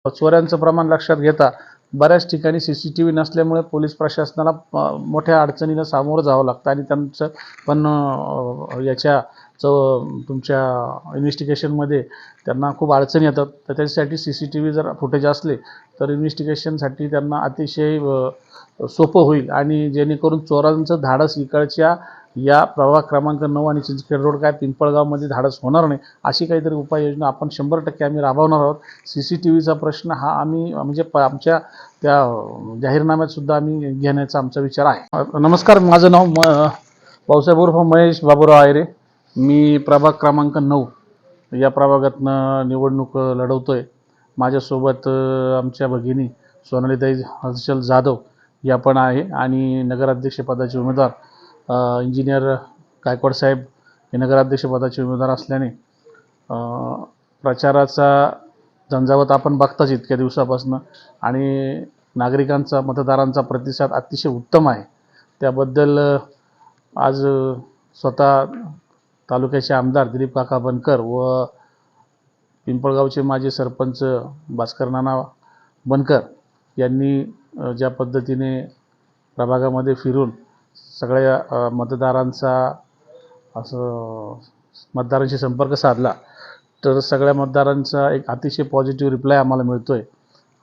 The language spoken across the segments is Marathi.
चोऱ्यांचं प्रमाण लक्षात घेता बऱ्याच ठिकाणी CCTV नसल्यामुळे पोलीस प्रशासनाला मोठ्या अडचणीला सामोरं जावं लागतं आणि त्यांचं पण याच्या तुमच्या इन्व्हेस्टिगेशनमध्ये त्यांना खूप अडचणी येतात. तर त्याच्यासाठी CCTV जर फुटेज असले तर इन्व्हेस्टिगेशनसाठी त्यांना अतिशय सोपं होईल आणि जेणेकरून चोरांचं धाडस इकडच्या या प्रभाग क्रमांक 9 आणि चिंचखेड रोड काय पिंपळगावमध्ये धाडस होणार नाही अशी काहीतरी उपाययोजना आपण 100% आम्ही राबवणार आहोत. CCTVचा प्रश्न हा आम्ही म्हणजे आमच्या त्या जाहीरनाम्यात सुद्धा आम्ही घेण्याचा आमचा विचार आहे. नमस्कार, माझं नाव भाऊसाहेब उर्फ महेश बाबूराव आयरे. मी प्रभाग क्रमांक 9 या प्रभागातनं निवडणूक लढवतोय. माझ्यासोबत आमच्या भगिनी सोनालीताई हर्षल जाधव या पण आहे आणि नगराध्यक्षपदाचे उमेदवार इंजिनियर गायकवाड साहेब हे नगराध्यक्षपदाचे उमेदवार असल्याने प्रचाराचा झंझावात आपण बघताच इतक्या दिवसापासून आणि नागरिकांचा मतदारांचा प्रतिसाद अतिशय उत्तम आहे. त्याबद्दल आज स्वतः तालुक्याचे आमदार दिलीप काका बनकर व पिंपळगावचे माजी सरपंच भास्कर नाना बनकर यांनी ज्या पद्धतीने प्रभागामध्ये फिरून सगळ्या मतदारांचा मतदारांशी संपर्क साधला तर सगळ्या मतदारांचा एक अतिशय पॉझिटिव्ह रिप्लाय आम्हाला मिळतो आहे.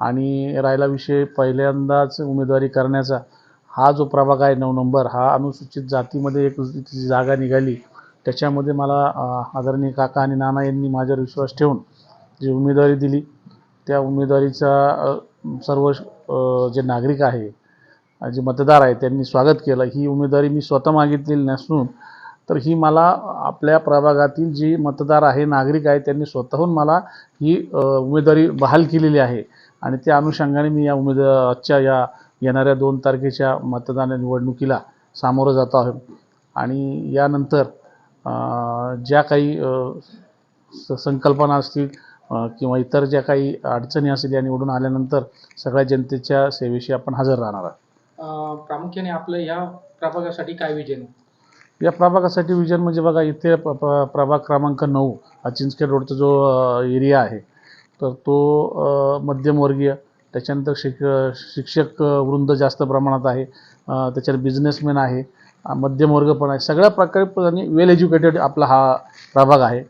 आणि राहिला विषय पहिल्यांदाच उमेदवारी करण्याचा, हा जो प्रभाग आहे 9 नंबर हा अनुसूचित जातीमध्ये एक जागा निघाली. त्याच्यामध्ये मला आदरणीय काका आणि नाना यांनी माझ्यावर विश्वास ठेवून जी उमेदवारी दिली त्या उमेदवारीचा सर्व जे नागरिक आहे जे मतदार आहे त्यांनी स्वागत केलं. ही उमेदवारी मी स्वतः मागितलेली नसून तर ही मला आपल्या प्रभागातील जी मतदार आहे नागरिक आहे त्यांनी स्वतःहून मला ही उमेदवारी बहाल केलेली आहे आणि त्या अनुषंगाने मी या आजच्या या येणाऱ्या 2 तारखेच्या मतदान निवडणुकीला सामोरं जात आहे. आणि यानंतर ज्या काही संकल्पना असतील किंवा इतर ज्या काही अडचणी असतील या निवडून आल्यानंतर सगळ्या जनतेच्या सेवेशी आपण हजर राहणार आहोत. प्रामुख्याने आपलं या प्रभागासाठी काय विजन आहे? या प्रभागासाठी विजन म्हणजे बघा, इथे प्रभाग क्रमांक 9 हा चिंचखेड रोडचा जो एरिया आहे तर तो मध्यमवर्गीय, त्याच्यानंतर शिक्षक वृंद जास्त प्रमाणात आहे, त्याच्यात बिझनेसमॅन आहे, मध्यमवर्ग पण आहे, सगळ्या प्रकारे वेल एज्युकेटेड आपला हा प्रभाग आहे.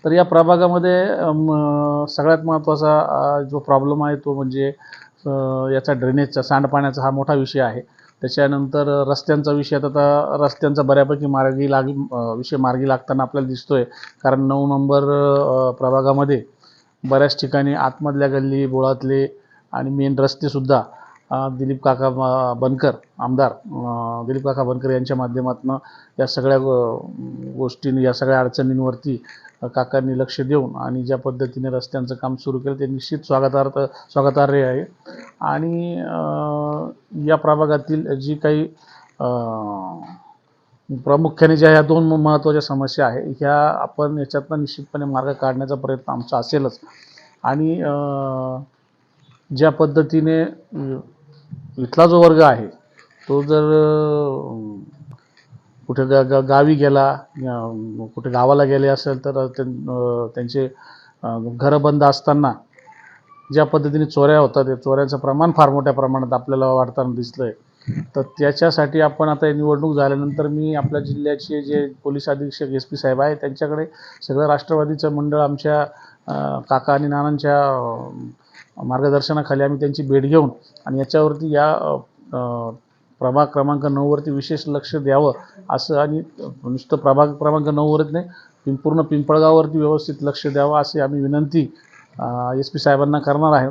तर या प्रभागामध्ये सगळ्यात महत्त्वाचा जो प्रॉब्लेम आहे तो म्हणजे याचा ड्रेनेजचा, सांडपाण्याचा हा मोठा विषय आहे. त्याच्यानंतर रस्त्यांचा विषय, आता रस्त्यांचा बऱ्यापैकी विषय मार्गी लागताना आपल्याला दिसतोय. कारण 9 नंबर प्रभागामध्ये बऱ्याच ठिकाणी आतमधल्या गल्ली बोळातले आणि मेन रस्तेसुद्धा दिलीप काका बनकर आमदार दिलीप काका बनकर यांच्या माध्यमातून या सगळ्या गोष्टी या सगळ्या अडचणींवरती काकांनी लक्ष देऊन आणि ज्या पद्धतीने रस्त्यांचं काम सुरू केलं ते निश्चित स्वागतार्ह आहे. आणि या प्रभागातील जी काही प्रामुख्याने ज्या ह्या 2 महत्त्वाच्या समस्या आहे ह्या आपण याच्यातनं निश्चितपणे मार्ग काढण्याचा प्रयत्न आमचा असेलच. आणि ज्या पद्धतीने इथला जो वर्ग आहे तो जर कुठे गावी गेला, कुठे गावाला गेले असेल तर त्यांचे घरं बंद असताना ज्या पद्धतीने चोऱ्या होतात, त्या चोऱ्यांचं प्रमाण फार मोठ्या प्रमाणात आपल्याला वाढताना दिसलं आहे. तर त्याच्यासाठी आपण आता निवडणूक झाल्यानंतर मी आपल्या जिल्ह्याचे जे पोलीस अधीक्षक SP साहेब आहे त्यांच्याकडे सगळं राष्ट्रवादीचं मंडळ आमच्या काका आणि नानांच्या मार्गदर्शनाखाली आम्ही त्यांची भेट घेऊन आणि याच्यावरती या प्रभाग क्रमांक 9 वरती विशेष लक्ष द्यावं असं, आणि नुसतं प्रभाग क्रमांक 9 वरच नाही पूर्ण पिंपळगाववरती व्यवस्थित लक्ष द्यावं अशी आम्ही विनंती SP साहेबांना करणार आहे.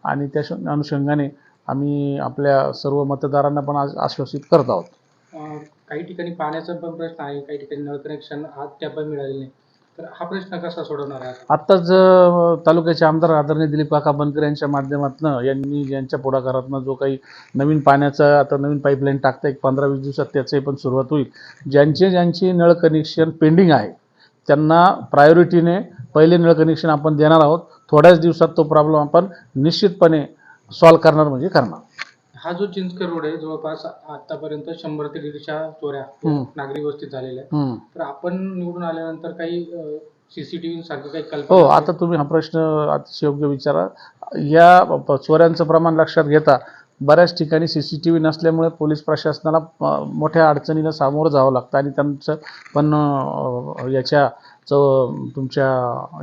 आणि त्या अनुषंगाने आम्ही आपल्या सर्व मतदारांना पण आज आश्वासित करत आहोत. काही ठिकाणी पाण्याचा पण प्रश्न आहे, काही ठिकाणी नळ कनेक्शन अद्याप मिळालेलं नाही, तर हा प्रश्न कसा सोडवणार आहे? आत्ताच तालुक्याचे आमदार आदरणीय दिलीप काका बनकर यांच्या माध्यमातून यांच्या पुढाकारातनं जो काही नवीन पाण्याचा आता नवीन पाईपलाईन टाकता एक 15-20 दिवसात त्याचंही पण सुरुवात होईल. ज्यांची नळ कनेक्शन पेंडिंग आहे त्यांना प्रायोरिटीने पहिले नळ कनेक्शन आपण देणार आहोत. थोड्याच दिवसात तो प्रॉब्लेम आपण निश्चितपणे सॉल्व्ह करणार म्हणजे करणार. हा जो चिंचखेड रोड आहे जवळपास आतापर्यंत 100 ते 150 चोऱ्या नागरी वस्तीत झालेल्या आहेत. तर आपण निवडून आल्यानंतर काही CCTV सारखं काही हो, कल्पना आता तुम्ही हा प्रश्न अतिशय योग्य विचारा. या चोऱ्यांचं प्रमाण लक्षात घेता बऱ्याच ठिकाणी CCTV नसल्यामुळे पोलीस प्रशासनाला मोठ्या अडचणीला सामोरं जावं लागतं आणि त्यांचं पण याच्या तुमच्या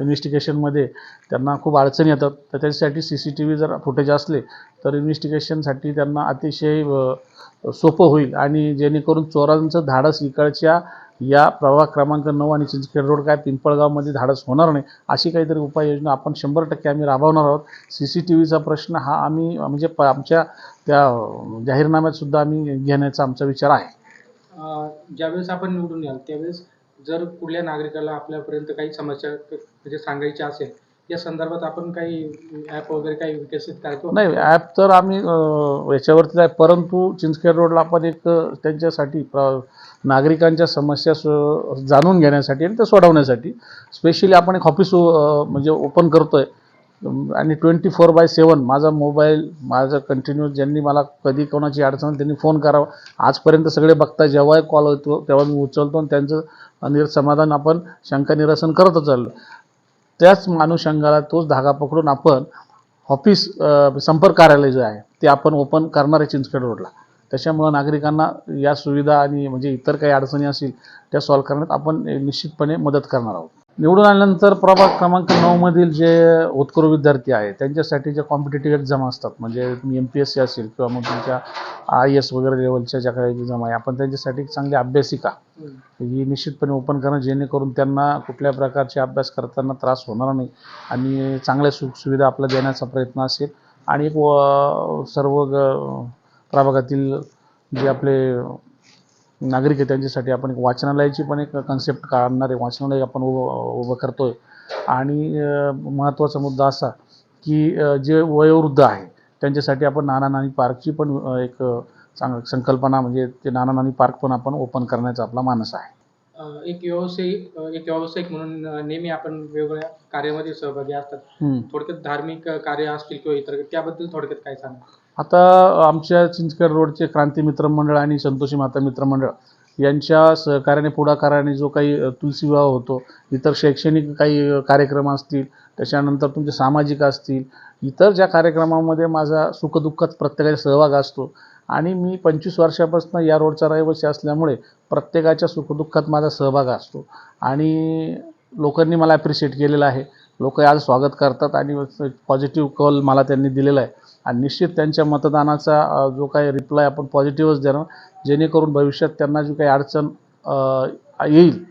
इन्व्हेस्टिगेशनमध्ये त्यांना खूप अडचणी येतात. तर त्याच्यासाठी CCTV जर फुटेज असले तर इन्व्हेस्टिगेशनसाठी त्यांना अतिशय सोपं होईल आणि जेणेकरून चोरांचं धाडस इकडच्या या प्रभाग क्रमांक 9 आणि चिंचखेड रोड काय पिंपळगावमध्ये धाडस होणार नाही, अशी काहीतरी उपाययोजना आपण 100% आम्ही राबवणार आहोत. CCTVचा प्रश्न हा आम्ही म्हणजे आमच्या त्या जाहीरनाम्यात सुद्धा आम्ही घेण्याचा आमचा विचार आहे. ज्यावेळेस आपण निवडून याल त्यावेळेस जर कुठल्या नागरिकाला आपल्यापर्यंत काही समस्या म्हणजे सांगायची असेल, या संदर्भात आपण काही ॲप वगैरे काही विकसित करायचो? नाही, ॲप तर आम्ही याच्यावरती आहे, परंतु चिंचखेड रोडला आपण एक त्यांच्यासाठी नागरिकांच्या समस्या जाणून घेण्यासाठी आणि त्या सोडवण्यासाठी स्पेशली आपण एक ऑफिस म्हणजे ओपन करतो आहे आणि 24/7 माझा मोबाईल माझं कंटिन्यूस ज्यांनी मला कधी कोणाची अडचण आली त्यांनी फोन करावा. आजपर्यंत सगळे बघता जेव्हाही कॉल होतो तेव्हा मी उचलतो आणि त्यांचं समाधान आपण शंका निरसन करतच चाललो. त्याच अनुषंगाला तोच धागा पकडून आपण ऑफिस संपर्क कार्यालय जे आहे ते आपण ओपन करणार आहे चिंचखेड रोडला. त्याच्यामुळं नागरिकांना या सुविधा आणि म्हणजे इतर काही अडचणी असतील त्या सॉल्व्ह करण्यात आपण निश्चितपणे मदत करणार आहोत. निवडून आल्यानंतर प्रभाग क्रमांक 9 मधील जे होतकरू विद्यार्थी आहे त्यांच्यासाठी जे कॉम्पिटेटिव्ह एक्झाम असतात म्हणजे तुम्ही MPSC असेल किंवा मग तुमच्या IAS वगैरे लेवलच्या ज्या काही एक्झाम आहे आपण त्यांच्यासाठी एक चांगली अभ्यासिका ही निश्चितपणे ओपन करणं जेणेकरून त्यांना कुठल्या प्रकारचे अभ्यास करताना त्रास होणार नाही आणि चांगल्या सुखसुविधा आपल्याला देण्याचा प्रयत्न असेल. आणि एक सर्व प्रभागातील जे आपले नागरिक आहे त्यांच्यासाठी आपण एक वाचनालयाची पण एक कन्सेप्ट काढणार आहे. वाचनालय आपण उभं करतो आहे. आणि महत्त्वाचा मुद्दा असा की जे वयोवृद्ध आहे त्यांच्यासाठी आपण नाना नानी पार्कची पण एक चांगली संकल्पना म्हणजे ते नाना नानी पार्क पण आपण ओपन करण्याचा आपला मानस आहे. एक व्यावसायिक म्हणून नेहमी आपण वेगवेगळ्या कार्यामध्ये सहभागी असतात. थोडक्यात धार्मिक कार्य असतील किंवा इतर त्याबद्दल थोडक्यात काय सांगा? आता आमच्या चिंचखेड रोडचे क्रांती मित्र मंडळ आणि संतोषी माता मित्र मंडळ यांच्या सहकार्याने पुढाकाराने जो काही तुलसी विवाह होतो, इतर शैक्षणिक काही कार्यक्रम असतील, त्याच्यानंतर तुमचे सामाजिक असतील, इतर ज्या कार्यक्रमामध्ये माझा सुखदुःखात प्रत्येकाचा सहभाग असतो आणि मी 25 वर्षापासून या रोडचा रहिवासी असल्यामुळे प्रत्येकाच्या सुखदुःखात माझा सहभाग असतो आणि लोकांनी मला ॲप्रिशिएट केलेलं आहे. लोक आज स्वागत करतात आणि पॉझिटिव्ह कॉल मला त्यांनी दिलेला आहे आणि निश्चित त्यांच्या मतदानाचा जो काही रिप्लाय आपण पॉझिटिव्हच देणार जेणेकरून भविष्यात त्यांना जी काही अडचण येईल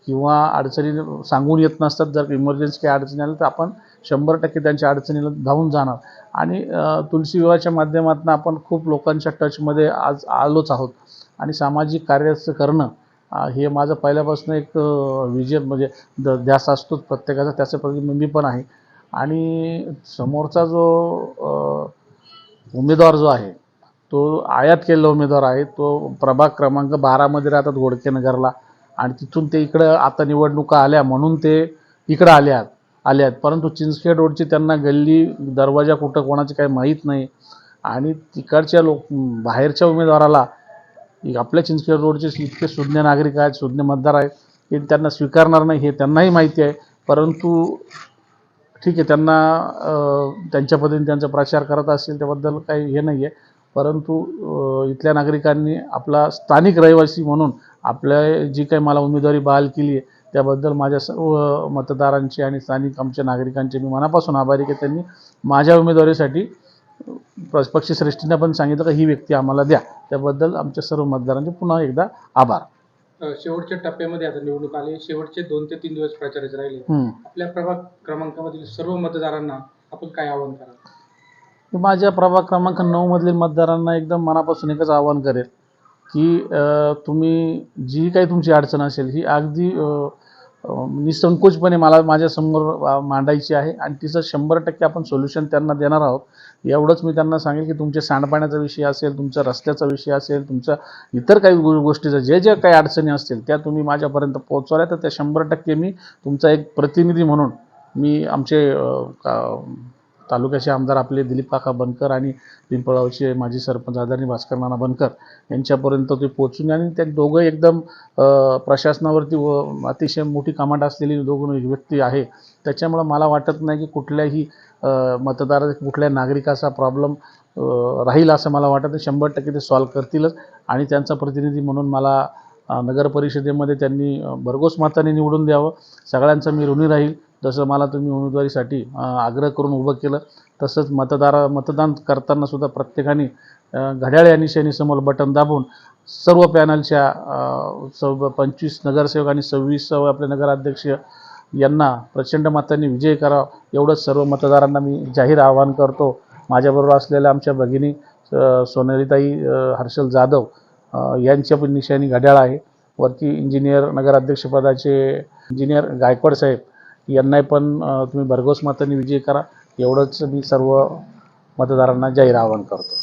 किंवा अडचणी सांगून येत नसतात, जर इमर्जन्सी काही अडचणी आल्या तर आपण 100% त्यांच्या अडचणीला धावून जाणार आणि तुलसी विवाहाच्या माध्यमातून आपण खूप लोकांच्या टचमध्ये आज आलोच आहोत आणि सामाजिक कार्याचं करणं हे माझं पहिल्यापासून एक विजन म्हणजे ध्यास असतोच प्रत्येकाचा, त्याच्याप्रती मी पण आहे. आणि समोरचा जो उमेदवार जो आहे तो आयात केलेला उमेदवार आहे. तो प्रभाग क्रमांक 12 मध्ये राहतात घोडकेनगरला आणि तिथून ते इकडं आता निवडणुका आल्या म्हणून ते इकडं आल्यात परंतु चिंचखेड रोडची त्यांना गल्ली दरवाजा कुठं कोणाचे काही माहीत नाही आणि तिकडच्या बाहेरच्या उमेदवाराला आपल्या चिंचखेड रोडचे इतके सुज्ञ नागरिक आहेत, सुज्ञ मतदार आहेत की त्यांना स्वीकारणार नाही हे त्यांनाही माहिती आहे. परंतु ठीक आहे, त्यांना त्यांच्या पद्धतीने त्यांचा प्रचार करत असतील त्याबद्दल काही हे नाही आहे. परंतु इथल्या नागरिकांनी आपला स्थानिक रहिवासी म्हणून आपल्या जी काही मला उमेदवारी बहाल केली आहे त्याबद्दल माझ्या सर्व मतदारांचे आणि स्थानिक आमच्या नागरिकांचे मी मनापासून आभारी की त्यांनी माझ्या उमेदवारीसाठी पक्षश्रेष्ठींना पण सांगितलं की ही व्यक्ती आम्हाला द्या. त्याबद्दल आमच्या सर्व मतदारांचे पुन्हा एकदा आभार. शेवटच्या टप्प्यामध्ये आता निवडणूक आली, शेवटचे 2 ते 3 दिवस प्रचाराचे राहिले. आपल्या प्रभाग क्रमांकामधील सर्व मतदारांना आपण काय आवाहन कराल? माझ्या प्रभाग क्रमांक 9 मधील मतदारांना एकदम मनापासून एकच आवाहन करेल की तुम्ही जी काही तुमची अडचण असेल ही अगदी निसंकोचपणे मला माझ्यासमोर मांडायची आहे आणि तिचं 100% आपण सोल्युशन त्यांना देणार आहोत. एवढंच मी त्यांना सांगेल की तुमच्या सांडपाण्याचा विषय असेल, तुमच्या रस्त्याचा विषय असेल, तुमच्या इतर काही गोष्टीचा जे काही अडचणी असतील त्या तुम्ही माझ्यापर्यंत पोहोचवल्या तर त्या 100% मी तुमचा एक प्रतिनिधी म्हणून मी आमचे तालुक्याचे आमदार आपले दिलीप काका बनकर आणि पिंपळगावचे माजी सरपंच आदरणीय भास्कर नाना बनकर यांच्यापर्यंत ते पोचून आणि ते दोघं एकदम प्रशासनावरती अतिशय मोठी कमांड असलेली दोघं व्यक्ती आहे. त्याच्यामुळं मला वाटत नाही की कुठल्याही मतदार कुठल्या नागरिकाचा प्रॉब्लेम राहील असं मला वाटत नाही. 100% ते सॉल्व्ह करतीलच आणि त्यांचा प्रतिनिधी म्हणून मला नगर परिषदेमध्ये त्यांनी भरघोस मताने निवडून द्यावं. सगळ्यांचा मी ऋणी राहील. जसं मला तुम्ही उमेदवारीसाठी आग्रह करून उभं केलं तसंच मतदान करताना सुद्धा प्रत्येकाने घड्याळ या निशाणीसमोर बटन दाबून सर्व पॅनलच्या 25 नगरसेवक आणि 26 आपले नगराध्यक्ष यांना प्रचंड मतांनी विजयी करावा एवढंच सर्व मतदारांना मी जाहीर आवाहन करतो. माझ्याबरोबर असलेल्या आमच्या भगिनी सोनालीताई हर्षल जाधव यांच्या पण निशाणी घड्याळ आहे. वरती इंजिनियर नगराध्यक्षपदाचे इंजिनियर गायकवाड साहेब यांनाही पण तुम्ही भरघोस मतांनी विजयी करा एवढंच मी सर्व मतदारांना जाहीर आवाहन करतो.